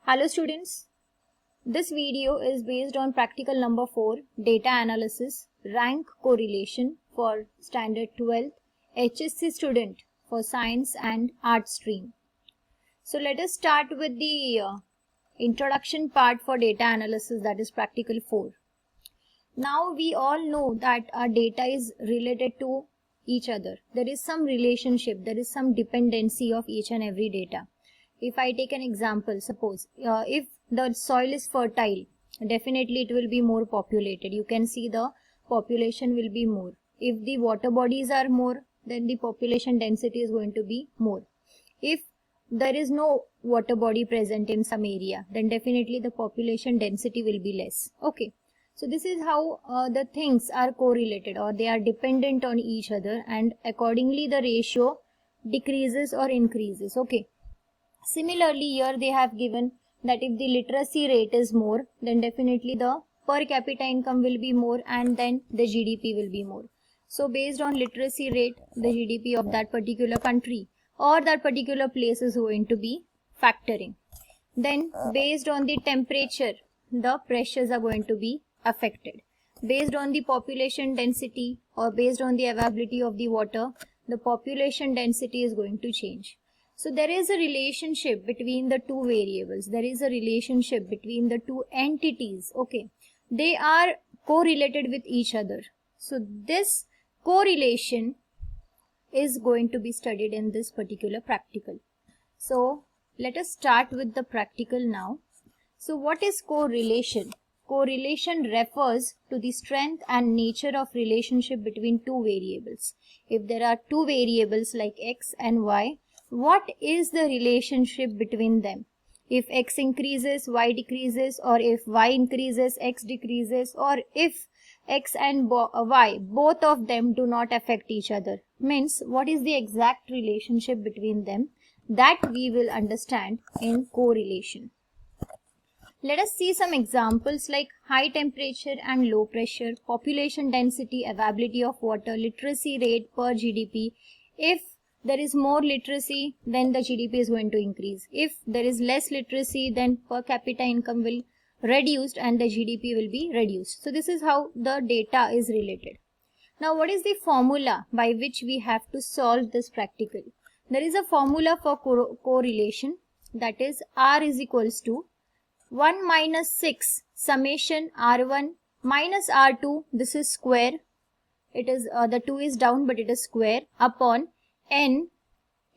Hello students, this video is based on practical number 4 data analysis rank correlation for standard 12th HSC student for science and art stream. So let us start with the introduction part for data analysis, that is practical 4. Now we all know that our data is related to each other. There is some relationship, there is some dependency of each and every data. If I take an example, suppose if the soil is fertile, definitely it will be more populated. You can see the population will be more. If the water bodies are more, then the population density is going to be more. If there is no water body present in some area, then definitely the population density will be less. Okay, so this is how the things are correlated, or they are dependent on each other, and accordingly the ratio decreases or increases. Okay. Similarly, here they have given that if the literacy rate is more, then definitely the per capita income will be more and then the GDP will be more. So based on literacy rate, the GDP of that particular country or that particular place is going to be factoring. Then based on the temperature, the pressures are going to be affected. Based on the population density or based on the availability of the water, the population density is going to change. So there is a relationship between the two variables. There is a relationship between the two entities. Okay, they are correlated with each other. So this correlation is going to be studied in this particular practical. So let us start with the practical now. So what is correlation? Correlation refers to the strength and nature of relationship between two variables. If there are two variables like x and y, what is the relationship between them? If x increases, y decreases, or if y increases, x decreases, or if x and y, both of them do not affect each other. Means what is the exact relationship between them? That we will understand in correlation. Let us see some examples like high temperature and low pressure, population density, availability of water, literacy rate per GDP. If there is more literacy, then the GDP is going to increase. If there is less literacy, then per capita income will reduce and the GDP will be reduced. So this is how the data is related. Now what is the formula by which we have to solve this practical? There is a formula for correlation, that is R is equals to 1 minus 6 summation R1 minus R2, this is square. It is the 2 is down but it is square, upon n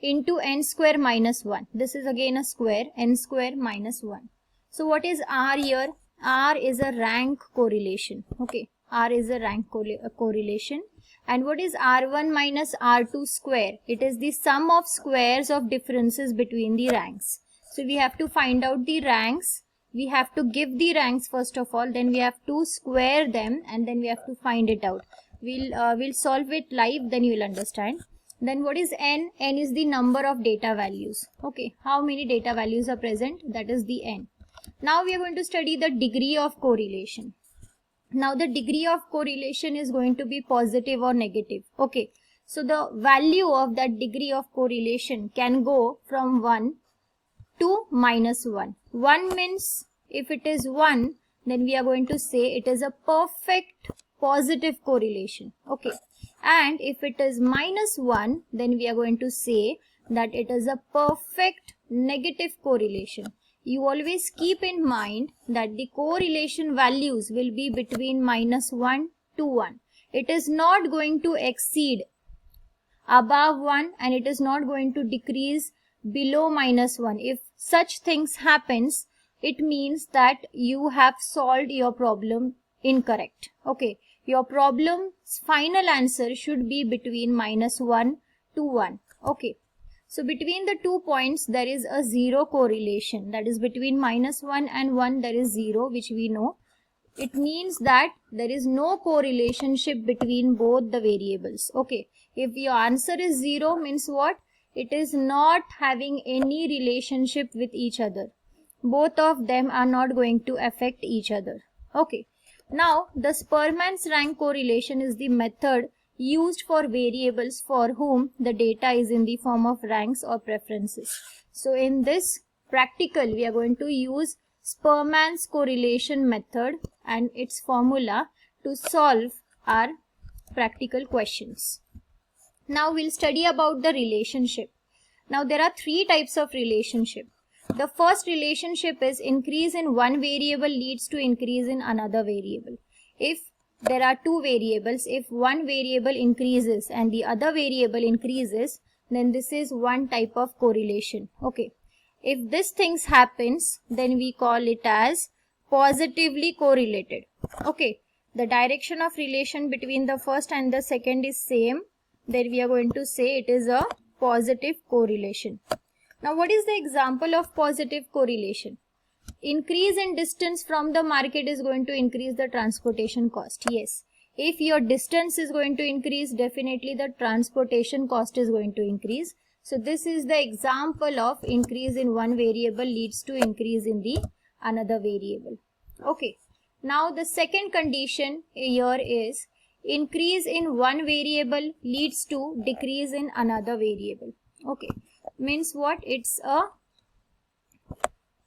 into n square minus 1. This is again a square, n square minus 1. So what is R here? R is a rank correlation. Okay, R is a rank correlation. And what is R1 minus R2 square? It is the sum of squares of differences between the ranks. So we have to find out the ranks. We have to give the ranks first of all, then we have to square them and then we have to find it out. We'll solve it live, then you will understand. Then what is n? N is the number of data values. Okay, how many data values are present? That is the n. Now we are going to study the degree of correlation. Now the degree of correlation is going to be positive or negative. Okay, so the value of that degree of correlation can go from 1 to minus 1. 1 means if it is 1, then we are going to say it is a perfect positive correlation. Okay. And if it is minus 1, then we are going to say that it is a perfect negative correlation. You always keep in mind that the correlation values will be between minus 1 to 1. It is not going to exceed above 1 and it is not going to decrease below minus 1. If such things happens, it means that you have solved your problem incorrect. Okay. Your problem's final answer should be between minus 1 to 1. Okay. So between the 2 points there is a zero correlation. That is between minus 1 and 1 there is 0, which we know. It means that there is no correlationship between both the variables. Okay. If your answer is 0 means what? It is not having any relationship with each other. Both of them are not going to affect each other. Okay. Now, the Spearman's rank correlation is the method used for variables for whom the data is in the form of ranks or preferences. So, in this practical, we are going to use Spearman's correlation method and its formula to solve our practical questions. Now we'll study about the relationship. Now there are three types of relationship. The first relationship is increase in one variable leads to increase in another variable. If there are two variables, if one variable increases and the other variable increases, then this is one type of correlation. Okay. If this things happens, then we call it as positively correlated. Okay. The direction of relation between the first and the second is same. Then we are going to say it is a positive correlation. Now what is the example of positive correlation? Increase in distance from the market is going to increase the transportation cost. Yes. If your distance is going to increase, definitely the transportation cost is going to increase. So this is the example of increase in one variable leads to increase in the another variable. Okay. Now the second condition here is increase in one variable leads to decrease in another variable. Okay. Means what? It's a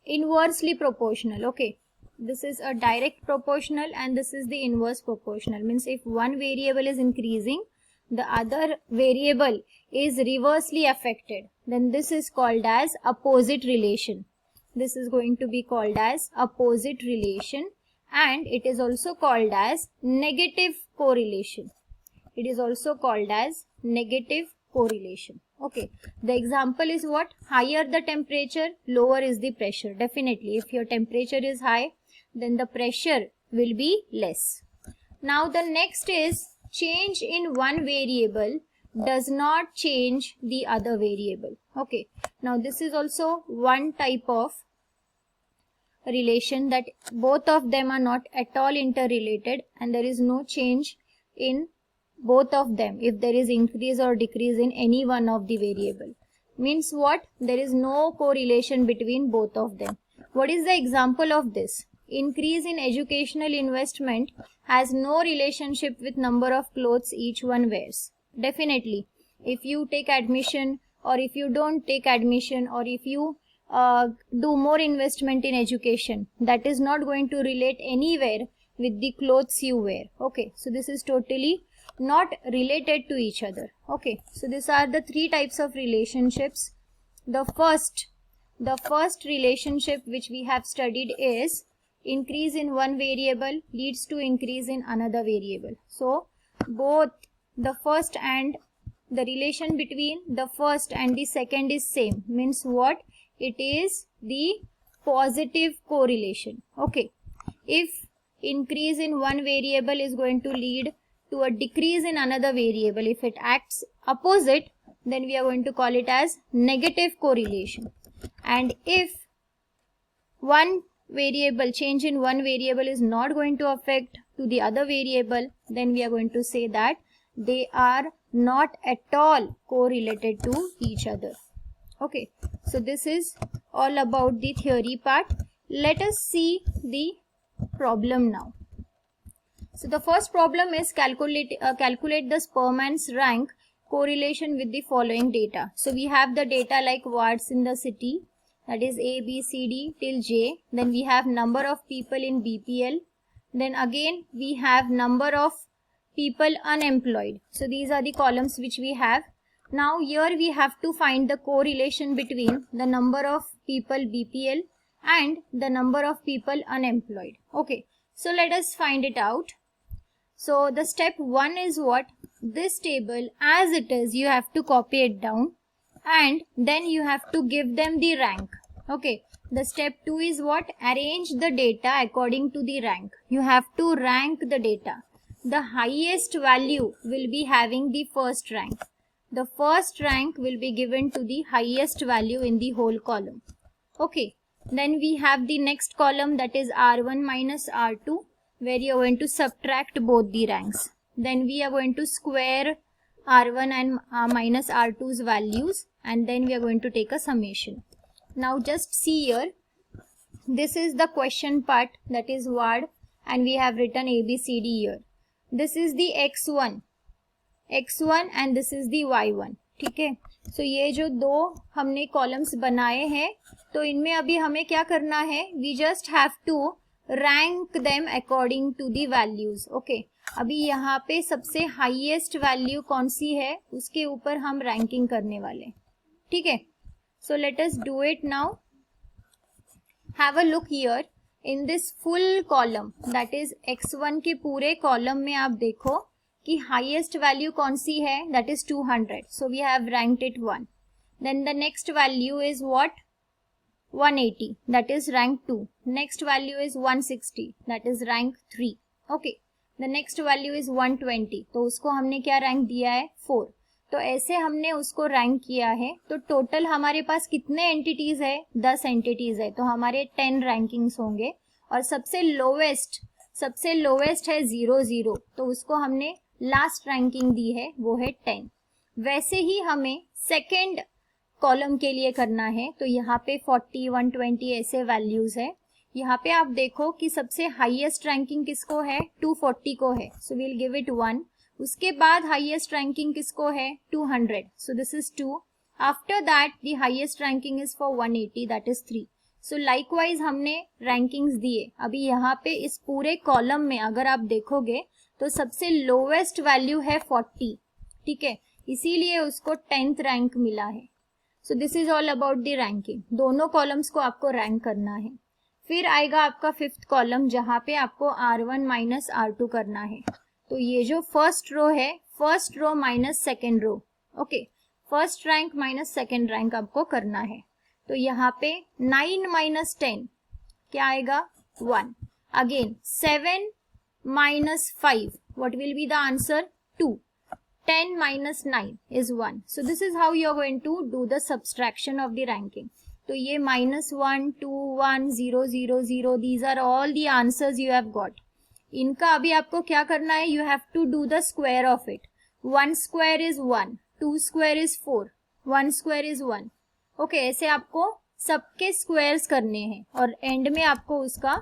inversely proportional. Okay. This is a direct proportional and this is the inverse proportional. Means if one variable is increasing, the other variable is reversely affected. Then this is called as opposite relation. This is going to be called as opposite relation, and it is also called as negative correlation. It is also called as negative correlation. Okay. The example is what? Higher the temperature, lower is the pressure. Definitely, if your temperature is high, then the pressure will be less. Now the next is change in one variable does not change the other variable. Okay. Now this is also one type of relation that both of them are not at all interrelated and there is no change in both of them if there is increase or decrease in any one of the variable. Means what? There is no correlation between both of them. What is the example of this? Increase in educational investment has no relationship with number of clothes each one wears. Definitely, if you take admission or if you don't take admission or if you do more investment in education, that is not going to relate anywhere with the clothes you wear. Okay, so this is totally not related to each other. Okay, so these are the three types of relationships. The first relationship which we have studied is increase in one variable leads to increase in another variable. So both the first and the relation between the first and the second is same. Means what? It is the positive correlation. Okay. If increase in one variable is going to lead to a decrease in another variable, if it acts opposite, then we are going to call it as negative correlation. And if one variable, change in one variable is not going to affect to the other variable, then we are going to say that they are not at all correlated to each other. Okay, so this is all about the theory part. Let us see the problem now. So the first problem is calculate the Spearman's rank correlation with the following data. So we have the data like wards in the city, that is A, B, C, D till J. Then we have number of people in BPL. Then again we have number of people unemployed. So these are the columns which we have. Now here we have to find the correlation between the number of people BPL and the number of people unemployed. Okay, so let us find it out. So the step 1 is what? This table as it is, you have to copy it down and then you have to give them the rank. Okay, the step 2 is what? Arrange the data according to the rank. You have to rank the data. The highest value will be having the first rank. The first rank will be given to the highest value in the whole column. Okay, then we have the next column, that is R1 minus R2, where you are going to subtract both the ranks. Then we are going to square R1 and minus R2's values, and then we are going to take a summation. Now just see here, this is the question part, that is ward, and we have written ABCD here. This is the X1 and this is the Y1. Okay, सो ये जो दो हमने columns बनाए हैं, तो इनमें अभी हमें क्या करना है, we just have to rank them according to the values. Okay, अभी यहाँ पे सबसे हाईएस्ट वैल्यू कौन सी है उसके ऊपर हम रैंकिंग करने वाले, ठीक है। So let us do it now. Have a look here in this full column, that is x1 के पूरे कॉलम में आप देखो कि हाईएस्ट वैल्यू कौन सी है, that is 200, so we have ranked it 1. Then the next value is what, 180, that is rank 2. Next value is 160, that is rank 3. Okay, the next value is 120, तो उसको हमने क्या रैंक दिया है, 4. तो ऐसे हमने उसको रैंक किया है। तो टोटल हमारे पास कितने एंटिटीज है, 10 एंटिटीज है, तो हमारे 10 रैंकिंग्स होंगे। और सबसे लोवेस्ट है 00, तो उसको हमने लास्ट रैंकिंग दी है, वो है 10। वैसे ही हमें सेकेंड कॉलम के लिए करना है। तो यहाँ पे 40, 120 ऐसे वैल्यूज है। यहाँ पे आप देखो कि सबसे हाईएस्ट रैंकिंग किसको है, 240 को है, सो वील गिव इट 1। उसके बाद हाईएस्ट रैंकिंग किसको है, 200, so this is 2। After that the highest ranking is for 180, that is 3। So likewise हमने रैंकिंग्स दिए। अभी यहाँ पे इस पूरे कॉलम में अगर आप देखोगे तो सबसे लोवेस्ट वैल्यू है 40, ठीक है, इसीलिए उसको 10th रैंक मिला है। So this is all about the ranking. दोनों कॉलम्स को आपको रैंक करना है। फिर आएगा आपका 5th कॉलम, जहां पे आपको R1 माइनस R2 करना है। तो ये जो फर्स्ट रो है, first row minus second row, okay, first rank minus second rank आपको करना है। तो यहाँ पे 9 माइनस 10 क्या आएगा, 1। Again 7 minus 5, what will be the answer, 2। 10 minus 9 is 1. So this is how you are going to do the subtraction of the ranking. तो ये -1, 2, 1, 0, 0, 0, these are all the answers you have got. इनका अभी आपको क्या करना है, you have to do the square of it. 1 square is 1, 2 square is 4, 1 square is 1. Okay, ऐसे आपको सबके स्क्वायर्स करने हैं और एंड में आपको उसका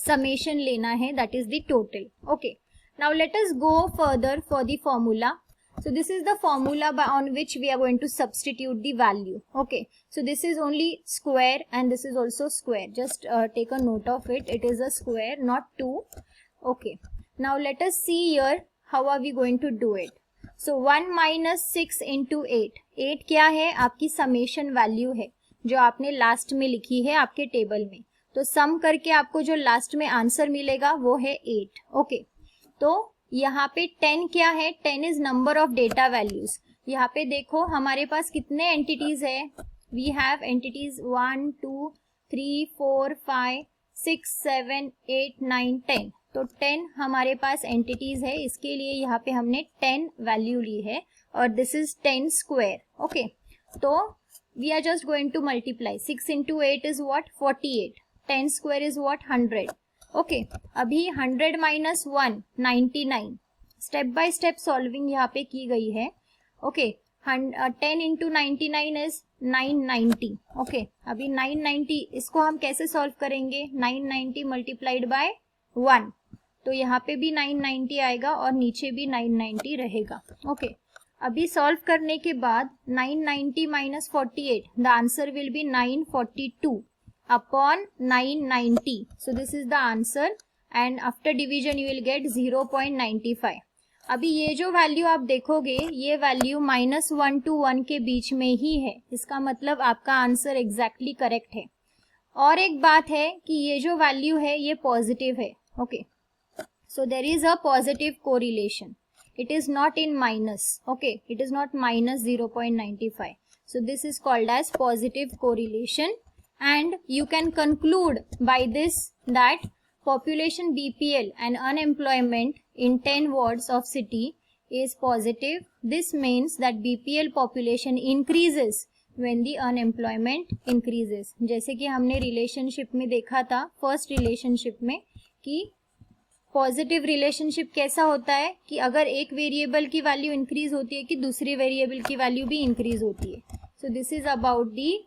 समेशन लेना है, that is the total. Okay. Now let us go further for the formula. So this is the formula on which we are going to substitute the value. Okay, so this is only square and this is also square. Just take a note of it. It is a square, not 2. Okay, now let us see here how are we going to do it. So 1 minus 6 into 8. 8 क्या है, आपकी summation value है जो आपने last में लिखी है आपके टेबल में। तो सम करके आपको जो लास्ट में आंसर मिलेगा वो है 8। ओके, तो यहाँ पे 10 क्या है, 10 is number of data values. यहाँ पे देखो हमारे पास कितने एंटिटीज है, वी हैव एंटिटीज 1, 2, 3, 4, 5, 6, 7, 8, 9, 10। तो 10 हमारे पास एंटिटीज है, इसके लिए यहाँ पे हमने 10 वैल्यू ली है और दिस इज 10 स्क्वायर। ओके, तो we are just going to multiply. 6 into 8 is what, 48। 10 square is what, 100। Okay, अभी 100 minus 1, 99। Step by step solving यहाँ पे की गई है। Okay, 10 into 99 is 990। ओके, अभी 990 इसको हम कैसे सॉल्व करेंगे, 990 मल्टीप्लाइड बाय 1, तो यहाँ पे भी 990 आएगा और नीचे भी 990 रहेगा। ओके, अभी सॉल्व करने के बाद 990 minus 48, the answer will be 942 upon 990. So this is the answer and after division you will get 0.95. अभी ये जो वैल्यू आप देखोगे ये वैल्यू -1 to 1 के बीच में ही है, इसका मतलब आपका आंसर एग्जैक्टली करेक्ट है। और एक बात है कि ये जो वैल्यू है ये पॉजिटिव है। Okay, so there is a positive correlation, it is not in minus. Okay, it is not minus 0.95. So this is called as positive correlation. And you can conclude by this that population BPL and unemployment in 10 wards of city is positive. This means that BPL population increases when the unemployment increases. जैसे कि हमने relationship में देखा था, first relationship में, कि positive relationship कैसा होता है कि अगर एक वेरिएबल की वैल्यू इंक्रीज होती है कि दूसरी वेरिएबल की वैल्यू भी इंक्रीज होती है। So this is about the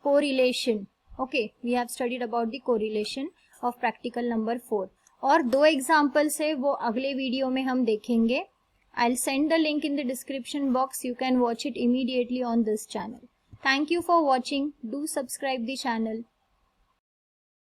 correlation. Okay, we have studied about the correlation of practical number 4. और 2 एग्जाम्पल्स है वो अगले वीडियो में हम देखेंगे। I'll send the link in the description box. You can watch it immediately on this channel. Thank you for watching. Do subscribe the channel.